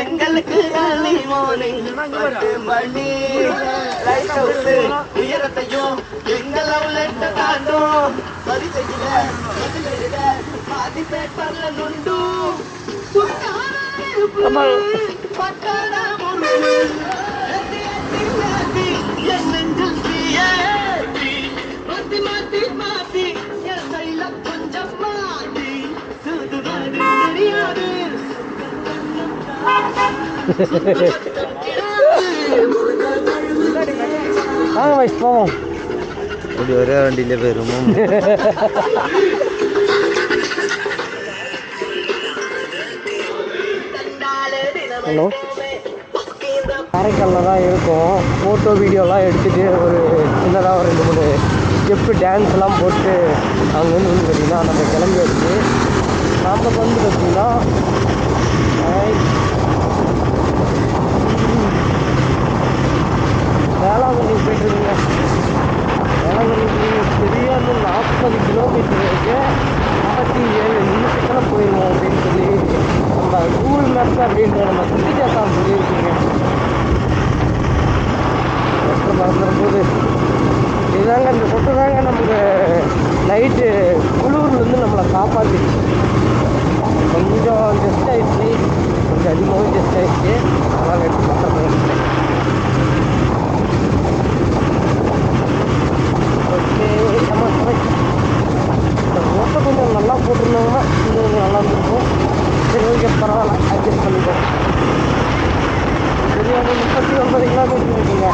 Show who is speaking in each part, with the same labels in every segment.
Speaker 1: எங்களுக்கு மணி உயரத்தையும் எங்களால் தாண்டும் பரிசையில பாதி பேப்பர்ல நொண்டும் பட்டான மாத்தி மாத்தி மாத்தி என் கையில கொஞ்சம் மாட்டி சுதுவாது தெரியாது
Speaker 2: போவோம் அப்படி ஒரே வண்டியில போயிருமோ. ஹலோ, காரைக்காலில் தான் இருக்கும். ஃபோட்டோ வீடியோலாம் எடுத்துகிட்டு ஒரு சின்னதாக ஒரு 2-3 ஸ்டெப்பு டான்ஸ்லாம் போட்டு அங்கேருந்து வந்து பார்த்திங்கன்னா நம்ம கிளம்பியாச்சு. நாம் வந்து பார்த்திங்கன்னா வேளாங்கண்ணி போய்ட்டுருக்குங்க. வேளாங்கண்ணி சரியாக 40 கிலோமீட்டர் இருக்குது. 57 நிமிஷத்தில் போயிடுவோம் அப்படின்னு சொல்லி நம்ம கூகுள் மேப்ஸ் அப்படின்ற நம்ம சுட்டிச்சாத்தான் சொல்லியிருக்கீங்க. மறந்துடும்போது இதுதாங்க, இந்த சொட்டு தாங்க நமக்கு நைட்டு குளூர்லேருந்து நம்மளை காப்பாற்றிடுச்சு. கொஞ்சம் ஜஸ்ட் ஆகிடுச்சு, கொஞ்சம் அதிகமாகவே ஜஸ்ட் ஆகிடுச்சு. அதனால் எடுத்து பண்ணுறேன். ஓகே, ஆமாம் இந்த ரோட்டை கொஞ்சம் நல்லா போட்டிருந்தாங்கன்னா இன்னும் நல்லா இருந்திருக்கும். சரி, ஓகே, பரவாயில்ல, அட்ஜஸ்ட் பண்ணிப்போம். சரியாக 39 கிலோமீட்டர் இருக்குங்க.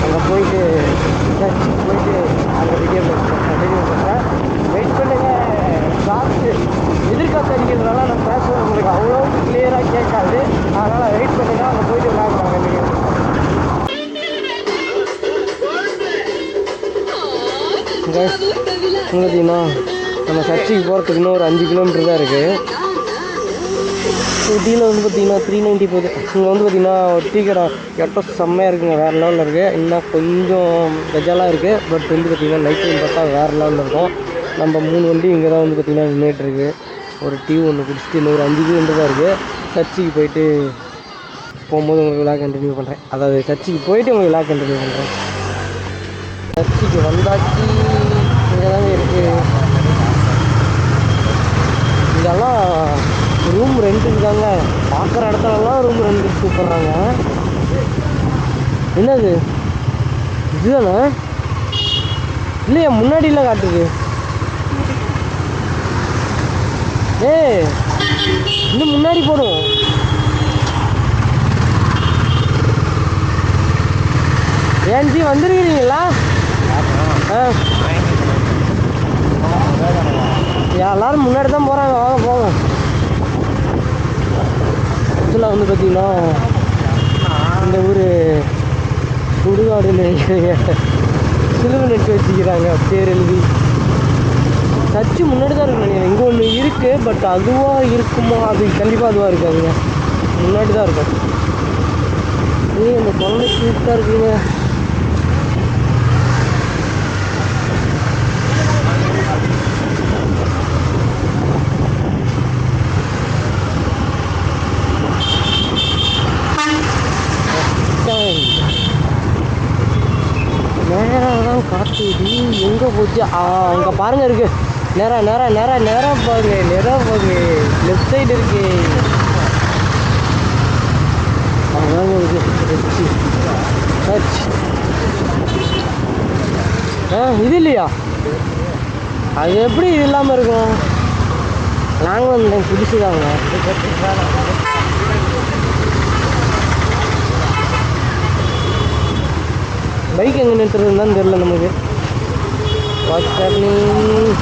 Speaker 2: அங்கே போயிட்டு சர்ச்சுக்கு போயிட்டு அங்கே வீடியோ பண்ணுறேன். வெயிட் பண்ணுங்கள். காற்று எதிர்காற்று அடிக்கிறதுனால நான் பேசுகிறது உங்களுக்கு அவ்வளோவுக்கு கிளியராக கேட்காது. அதனால் வெயிட் பண்ணுங்கள். அங்கே போயிட்டு விளையாடுறாங்க நீங்கள். பார்த்தீங்கன்னா நம்ம சர்ச்சுக்கு போகிறதுக்கு இன்னும் ஒரு 5 கிலோமீட்டர் தான் இருக்குது. ஊட்டியில் வந்து பார்த்திங்கன்னா 390 போகுது. இங்கே வந்து பார்த்திங்கன்னா டீ கடை கேட்டோ செம்மையாக இருக்குங்க, வேறு லெவலில் இருக்குது. இன்னும் கொஞ்சம் கஜாலாக இருக்குது. பட் வந்து பார்த்திங்கன்னா நைட் டைம் பார்த்தா வேறு லெவலில் இருக்கும். நம்ம 3 வண்டி இங்கே தான் வந்து பார்த்திங்கன்னா நின்றுட்டுருக்கு. ஒரு டீ ஒன்று குடிச்சிட்டு இன்னொரு 5 கிலோமீட்டர் தான் இருக்குது. சர்ச்சுக்கு போயிட்டு போகும்போது உங்களுக்கு விழா கண்டினியூ பண்ணுறேன். அதாவது சர்ச்சுக்கு போயிட்டு உங்களுக்கு விழா கண்டினியூ பண்ணுறேன். சர்ச்சுக்கு வந்தாச்சு. இங்கே தாங்க இருக்குது. இதெல்லாம் ரூம் ரெண்ட்டுக்கு தாங்க. பார்க்குற இடத்துலலாம் ரூம் ரெண்ட்டுக்கு கூப்பிட்றாங்க. என்னது இதுதானே? இல்லையா, முன்னாடிலாம் காட்டுது. இன்னும் முன்னாடி போடும். ஏன்ஜி வந்துருக்கிறீங்களா? எல்லாரும் முன்னாடி தான் போகிறாங்க. வாங்க போவோம். ஆக்சுவலாக வந்து பார்த்திங்கன்னா இந்த ஊர் சுடுகாடுன்னு நினைக்கிறீங்க. சிலுவை நட்டு வச்சுக்கிறாங்க பேர் எழுதி. சர்ச்சு முன்னாடி தான் இருக்கு நினைக்கிறேன். இங்கே ஒன்று இருக்குது, பட் அதுவாக இருக்குமா? அது கண்டிப்பாக அதுவாக இருக்காதுங்க, முன்னாடி தான் இருக்கும். அந்த குழந்தை கியூட்டாக இருக்குங்க. நேராக தான் காட்டுது. எங்கே போச்சு? அங்கே பாருங்கள் இருக்குது. நேராக போகுது. லெஃப்ட் சைடு இருக்கு. அதாங்க இருக்கு சர்ச். இது இல்லையா? அது எப்படி இது இல்லாமல் இருக்கும்? நாங்கள் வந்து புதுசு தாங்க. பைக் எங்கே நிறுத்துறதுன்னு தெரியல நமக்கு. What's happening?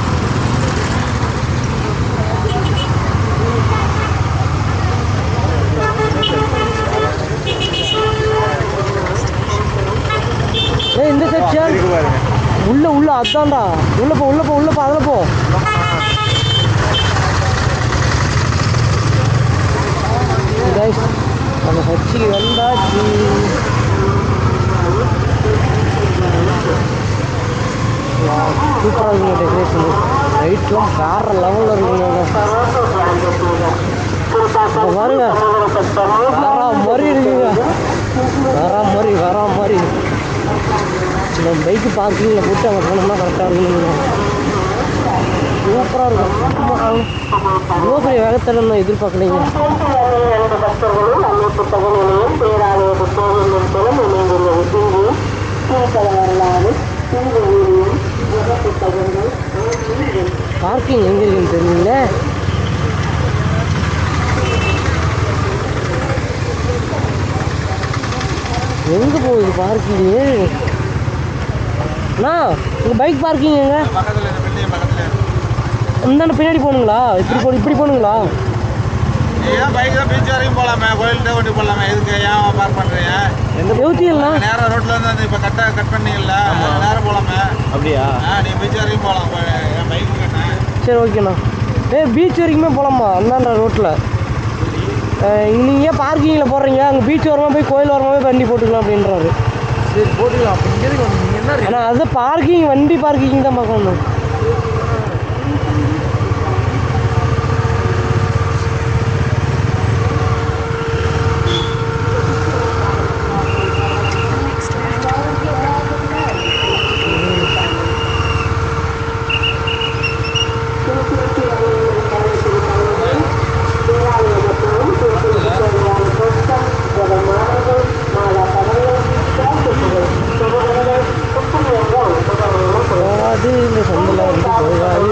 Speaker 2: இந்த செக்ஷன் உள்ள அதான்டா. உள்ள போ அதில் போ. அந்த சர்ச்சுக்கு வந்தாச்சு. சூப்பராக இருக்குங்க டெக்கரேஷன். லைட்லாம் வேற லெவலில் இருக்குங்க. பாருங்க வேற மாதிரி இருக்குங்க. வேற மாதிரி இந்த பைக்கு பார்க்கிங்கில் போட்டு அங்கே போனோம்னா கரெக்டாக இருக்குங்க. சூப்பராக இருக்கும். இவ்வளோ பெரிய வேகத்தில் நான் எதிர்பார்க்கலைங்க. பார்க்கிங் எங்கே இருக்குன்னு தெரியல. எங்கே போகுது பார்க்கிங்கு? அண்ணா உங்கள் பைக் பார்க்கிங் எங்க? இந்தாண்ட பின்னாடி போகணுங்களா? இப்படி போகணுங்களா?
Speaker 3: ஏன் பைக் தான் பீச் வரைக்கும் போகலாமே, கோயில்கிட்ட கொண்டு போகலாமே. எதுக்கு ஏன் பார்க் பண்ணுறீங்க?
Speaker 2: எந்த யோசிச்சிங்களா?
Speaker 3: நேரம் ரோட்டில் இருந்து இப்போ கட் பண்ணீங்கல்ல, நேரம் போகலாமே.
Speaker 2: அப்படியா?
Speaker 3: நீங்கள் பீச் வரைக்கும் போகலாம். என் பைக்கு கேட்டேன்.
Speaker 2: சரி ஓகேண்ணா. பீச் வரைக்குமே போகலாமா? அந்தாண்ட ரோட்டில் நீங்கள் ஏன் பார்க்கிங்கில் போடுறீங்க? அங்கே பீச் வரமா போய் கோயில் வரமா போய் வண்டி போட்டுக்கலாம் அப்படின்றாரு.
Speaker 3: சரி போட்டுக்கலாம். அப்போ இங்கே என்ன?
Speaker 2: ஆனால் அது பார்க்கிங், வண்டி பார்க்கிங் தான் பார்க்கணும். போகாது இந்த சொந்தல வந்து போகாது.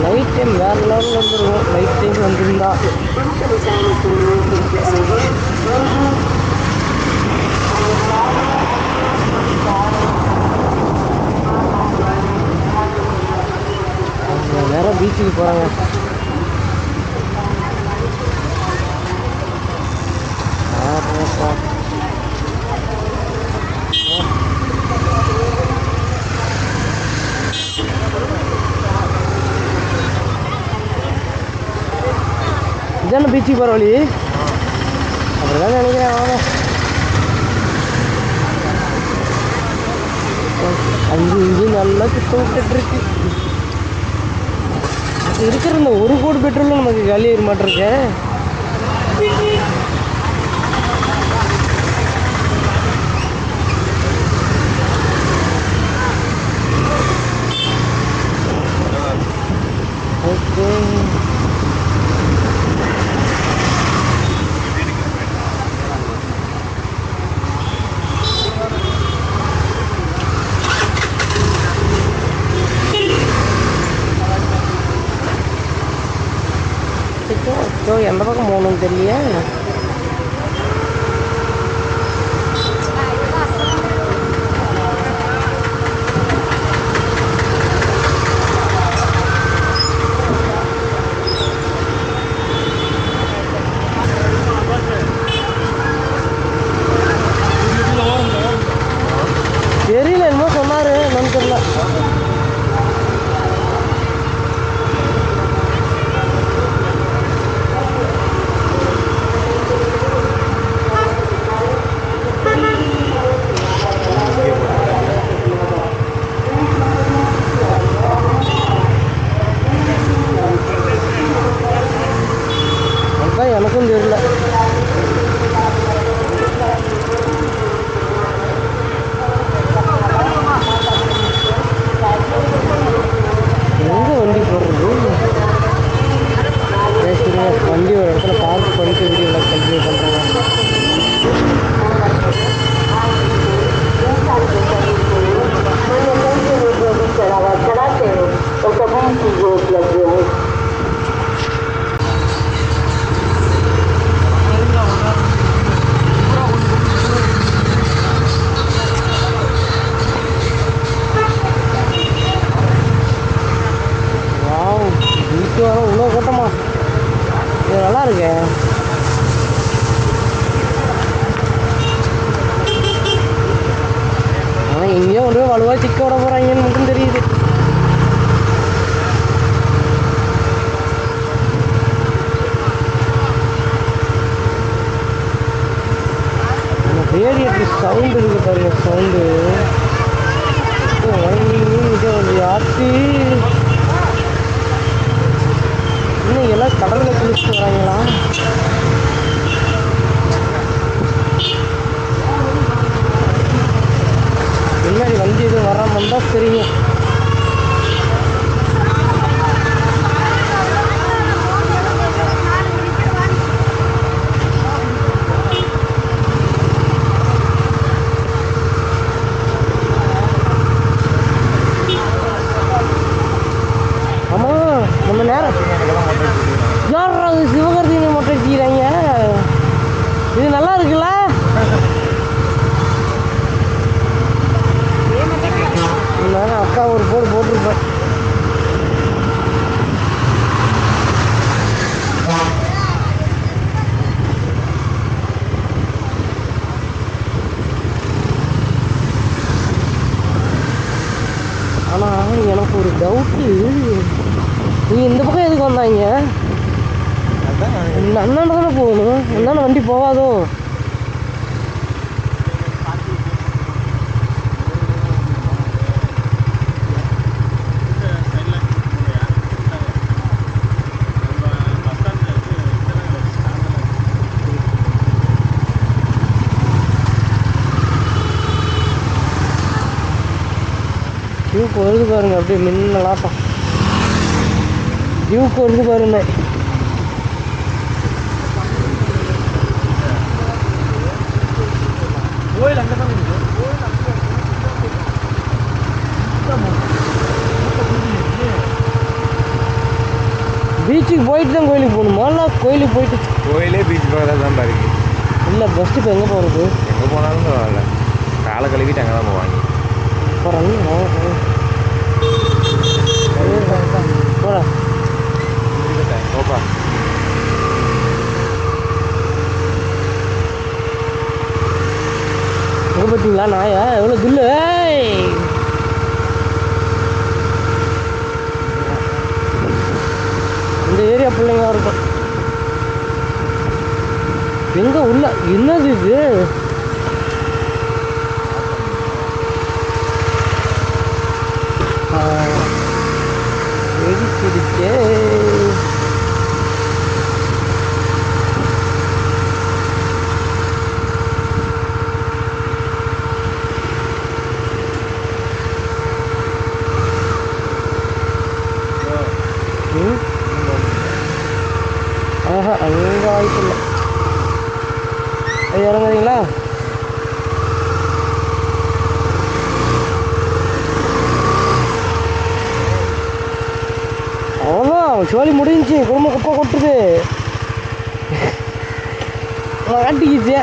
Speaker 2: நைட் டைம் வேறு லெவலில் வந்துருவோம். நைட் டைம் வந்துருந்தா நேரம் பீச்சுக்கு போகிறாங்க. இதான பீச்சுக்கு போகிற வழி? அப்படிதான் நினைக்கிறேன். வாங்க. அஞ்சு இஞ்சு நல்லா சுத்த விட்டுருக்கு. இருக்கிற இந்த 1 கோடி பெட்ரோலும் நமக்கு காலி ஆகிட மாட்டிருக்கு. ஓகே எந்த பக்கம் போகணும்னு தெரியலையே. தெரியல, என்னமோ சொன்னார், என்னன்னு தெரியல. வலுவாக சிக்க விட போகிறாங்கன்னு மட்டும் தெரியுது. ரேடியேட்டர் சவுண்டு இருக்குது பாருங்க, சவுண்டு ஆற்றி இன்னும் எல்லாம் கடலில் குளிச்சுட்டு வராங்களா? முன்னாடி வண்டி எதுவும் வராமல் இருந்தால் சரிங்க. ஆமாம், நம்ம நேரம் யார் அது சிவகார்த்திகேயனை மொட்டை அடிக்கிறாங்க. இது நல்லா இருக்குல்ல? நான் அக்கா ஒரு போடு போட்டிருப்பேன். ஆனால் எனக்கு ஒரு டவுட்டு, நீங்கள் இந்த பக்கம் எதுக்கு வந்தாங்க? இந்த அண்ணாண்ட தானே போகணும், அண்ணாண்ட வண்டி போகாதோ? டியூக்கு வருது பாருங்க, அப்படியே மின்னலாட்டம் டியூக்கு வருது பாருங்க. கோயில் அங்கே தான் இருக்குது. பீச்சுக்கு போயிட்டு தான் கோயிலுக்கு போகணுமா? இல்லை கோயிலுக்கு போயிட்டு
Speaker 3: கோயிலே பீச் பக்கத்தில் தான் இருக்கு.
Speaker 2: இல்லை பெஸ்ட்டு இப்போ எங்கே போகிறது?
Speaker 3: எங்கே போனாலும் வரல, காலை கழுவிட்டு அங்கே தான் போவாங்க.
Speaker 2: போகிறேன்
Speaker 3: ஓப்பா
Speaker 2: பார்த்தீங்களா நாயா எவ்வளோ தில்லு. இந்த ஏரியா பிள்ளைங்க இருக்கும். எங்க உள்ள என்னது இது? வெடிச்சிருச்சே. ஆஹா, அங்கே வாய்ப்பு இல்லை. இறங்குறீங்களா? அவ்வளோதான், சோழி முடிஞ்சிச்சு. குடும்ப குப்பை கொட்டுது, காட்டிக்கிச்சு.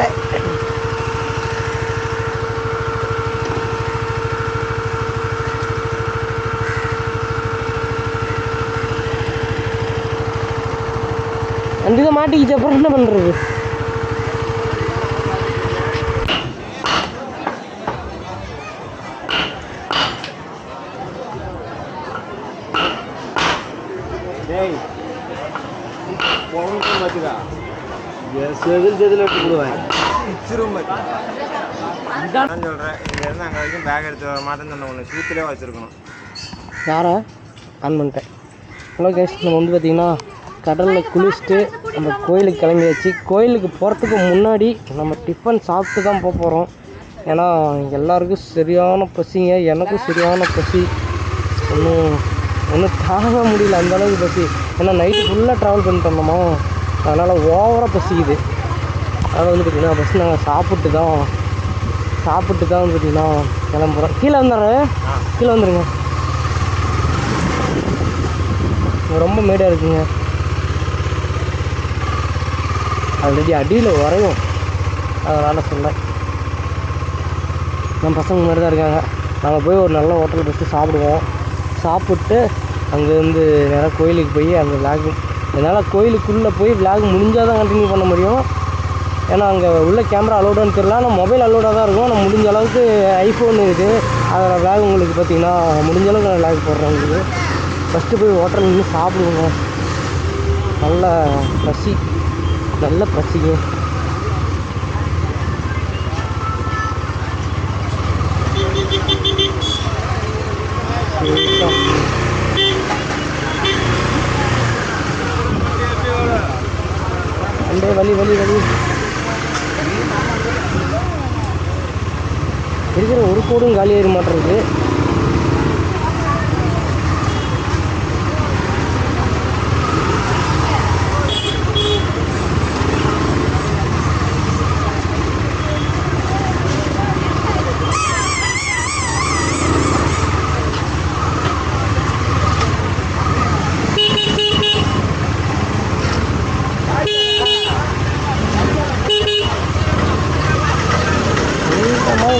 Speaker 2: வண்டி தான் மாட்டிக்கிச்சு, அப்புறம் என்ன பண்ணுறது? செதில் செதில் எடுத்து கொடுவேன்.
Speaker 3: நான் சொல்கிறேன், இங்கேருந்து அங்கே வரைக்கும் பேக் எடுத்து வர மாட்டேன்னு சொன்ன ஒன்று சூத்திலே வச்சுருக்கணும்.
Speaker 2: யாரா ஆன் பண்ணிட்டேன். ஹலோ கேஸ், நம்ம வந்து பார்த்திங்கன்னா கடலில் குளிச்சுட்டு நம்ம கோயிலுக்கு கிளம்பியாச்சு. கோயிலுக்கு போகிறதுக்கு முன்னாடி நம்ம டிஃபன் சாப்பிட்டு தான் போக போகிறோம். ஏன்னா எல்லாருக்கும் சரியான பசிங்க, எனக்கும் சரியான பசி. ஒன்றும் தாங்க முடியல, அந்தளவுக்கு பசி. ஏன்னா நைட்டு ஃபுல்லாக ட்ராவல் பண்ணிட்டு வந்தோமா, அதனால் ஓவராக பசிக்குது. அதனால் வந்து பார்த்திங்கன்னா ஃபஸ்ட்டு நாங்கள் சாப்பிட்டு தான் வந்து பார்த்திங்கன்னா கிளம்புறோம். கீழே வந்துடுங்க. ரொம்ப மேடாக இருக்குங்க, ஆல்ரெடி அடியில் வரையும், அதனால் சொன்னேன். நம்ம பசங்க மாதிரி தான் இருக்காங்க. நாங்கள் போய் ஒரு நல்ல ஹோட்டல் ஃபஸ்ட்டு சாப்பிடுவோம். சாப்பிட்டு அங்கேருந்து நேராக கோயிலுக்கு போய் அங்கே விளாக், என்னால் கோயிலுக்குள்ளே போய் விளாக் முடிஞ்சால் தான் கண்டினியூ பண்ண முடியும். ஏன்னா அங்கே உள்ள கேமரா அலோடான்னு தெரியல, ஆனால் மொபைல் அலோடாக தான் இருக்கும். ஆனால் முடிஞ்ச அளவுக்கு ஐஃபோன் இருக்குது, அதில் வேக் உங்களுக்கு பார்த்தீங்கன்னா முடிஞ்ச அளவுக்கு நான் லேக் போடுறேன் உங்களுக்கு. ஃபஸ்ட்டு போய் ஹோட்டலில் நின்று சாப்பிடுவோங்க, நல்ல பசி, நல்ல பசிங்க. அண்டே வலி வலி வலி இருக்கிற ஒரு கோடும் காலியாக மாட்டிருக்கு.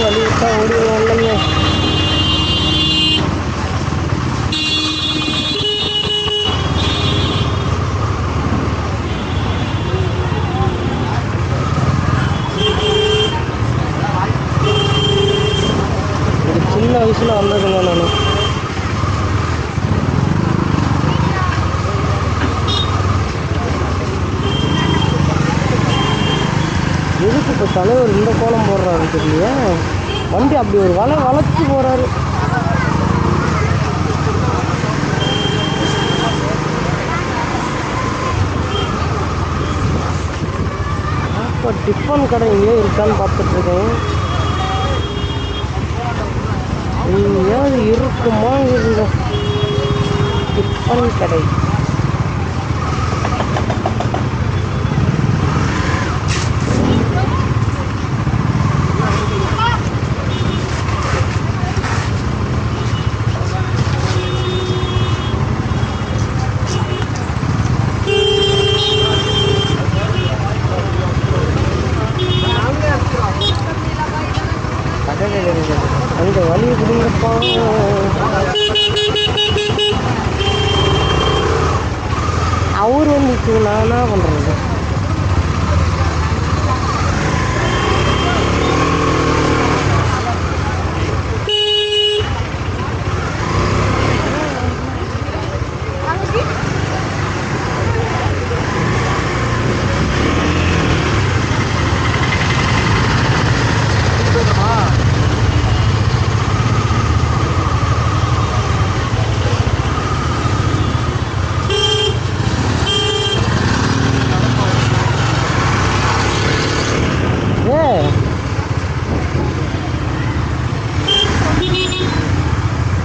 Speaker 2: வலி விட்டா ஓடிடுவோம் இல்லைங்க. இது சின்ன வயசில் வந்ததுங்க நான். எதுக்கு இப்போ தலைவர் இந்த கோலம் போடுறாரு தெரியல, வண்டி அப்படி ஒரு வளைச்சி போகிறாரு. இப்போ டிஃபன் கடை இங்கே இருக்கான்னு பார்த்துட்ருக்கேன். எங்கேயாவது இருக்குமா இருங்க டிஃபன் கடை? அங்கே வழி விடுங்கப்பா. அவர் வந்துச்சு, நான் என்ன பண்ணுறது?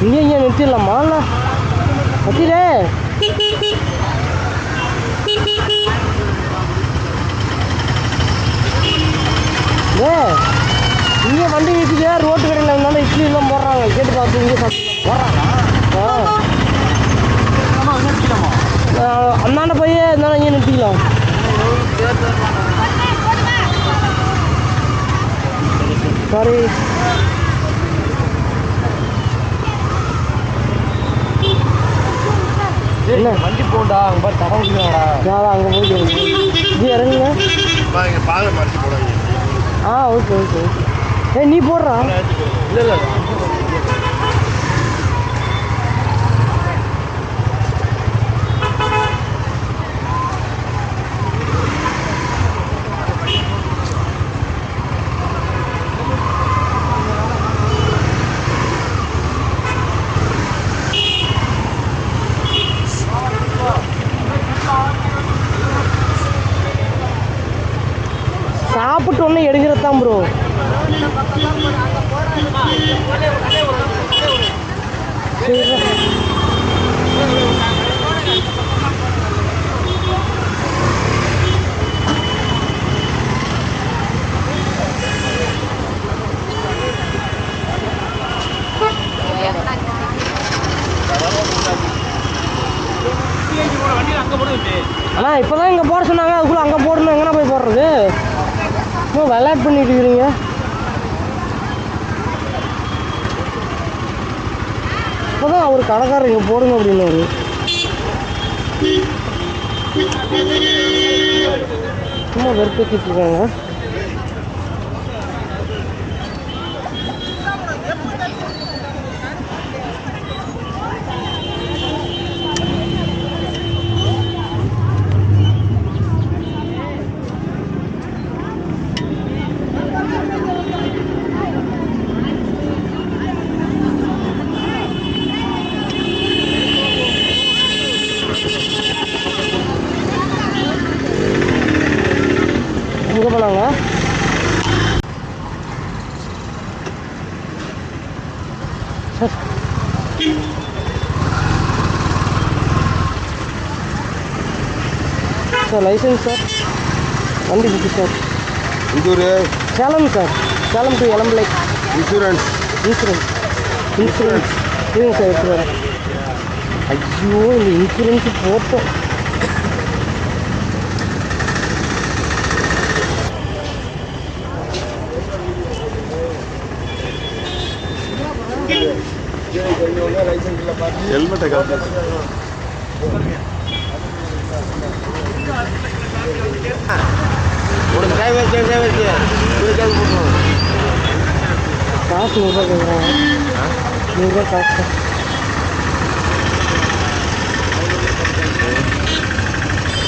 Speaker 2: இங்கே நிறுத்திடலாமா? இல்லை நிறுத்திடே. இங்கே வண்டி நிறுத்திட்டு ரோட்டு கடையில் இருந்தாலும் இட்லி எல்லாம் போடுறாங்க, கேட்டு பார்த்து இங்கே போடுறாங்க. அந்தாண்ட போய் இருந்தாலும் இங்கே நிறுத்திக்கலாம். சாரி. என்ன வண்டி போண்டா அங்கே பார்த்து தகவல்டா, நான் அங்கே போய் இது இறங்குங்க. Okay okay okay. நீ போடுறா? இல்லை இல்லை சாப்பிட்டு ஒன்று எடுக்கிறது தான் ப்ரோ. அண்ணா இப்போ தான் இங்கே போட சொன்னாங்க, அதுக்குள்ளே அங்கே போடணும், எங்கன்னா போய் போடுறது? இன்னும் விளையாட் பண்ணிட்டு இருக்கிறீங்க. இப்போ தான் ஒரு கடைக்காரர் இங்கே போடுங்க அப்படின்னாரு. சும்மா வெறுப்பேற்றிட்டு இருக்காங்க. சார். சார் லைசன்ஸ் சார், வண்டி புக்கு சார்.
Speaker 3: இது ஒரு
Speaker 2: Salem sir, Salem to Elampillai.
Speaker 3: Insurance
Speaker 2: insurance insurance சரிங்க சார், எடுத்து வரேன். ஐயோ இந்த இன்சூரன்ஸு போட்டோம்.
Speaker 3: ஹெல்மெட்டை கரெக்டாக உனக்கு டிரைவர் போட்டுருவோம்.
Speaker 2: காசு 100 ரூபா கேட்குறாங்க. 100 ரூபா காசு தான்.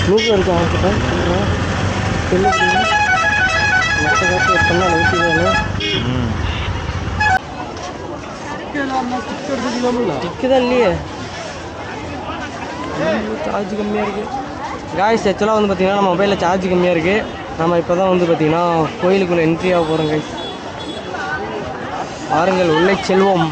Speaker 2: நூறு இருக்கு அவங்கக்கிட்ட சொல்லி மற்ற காசு எடுத்தோம்னா நூற்றி வேணும். டிக்கு தான் இல்லையே, சார்ஜ் கம்மியாக இருக்குது. காய்ஸ் ஆக்சுவலாக வந்து பார்த்திங்கன்னா நம்ம மொபைலில் சார்ஜ் கம்மியாக இருக்குது. நம்ம இப்போ தான் வந்து பார்த்திங்கன்னா கோயிலுக்குள்ளே என்ட்ரி ஆக போகிறோம் கைஸ். பாருங்கள் உள்ளே செல்வோம்.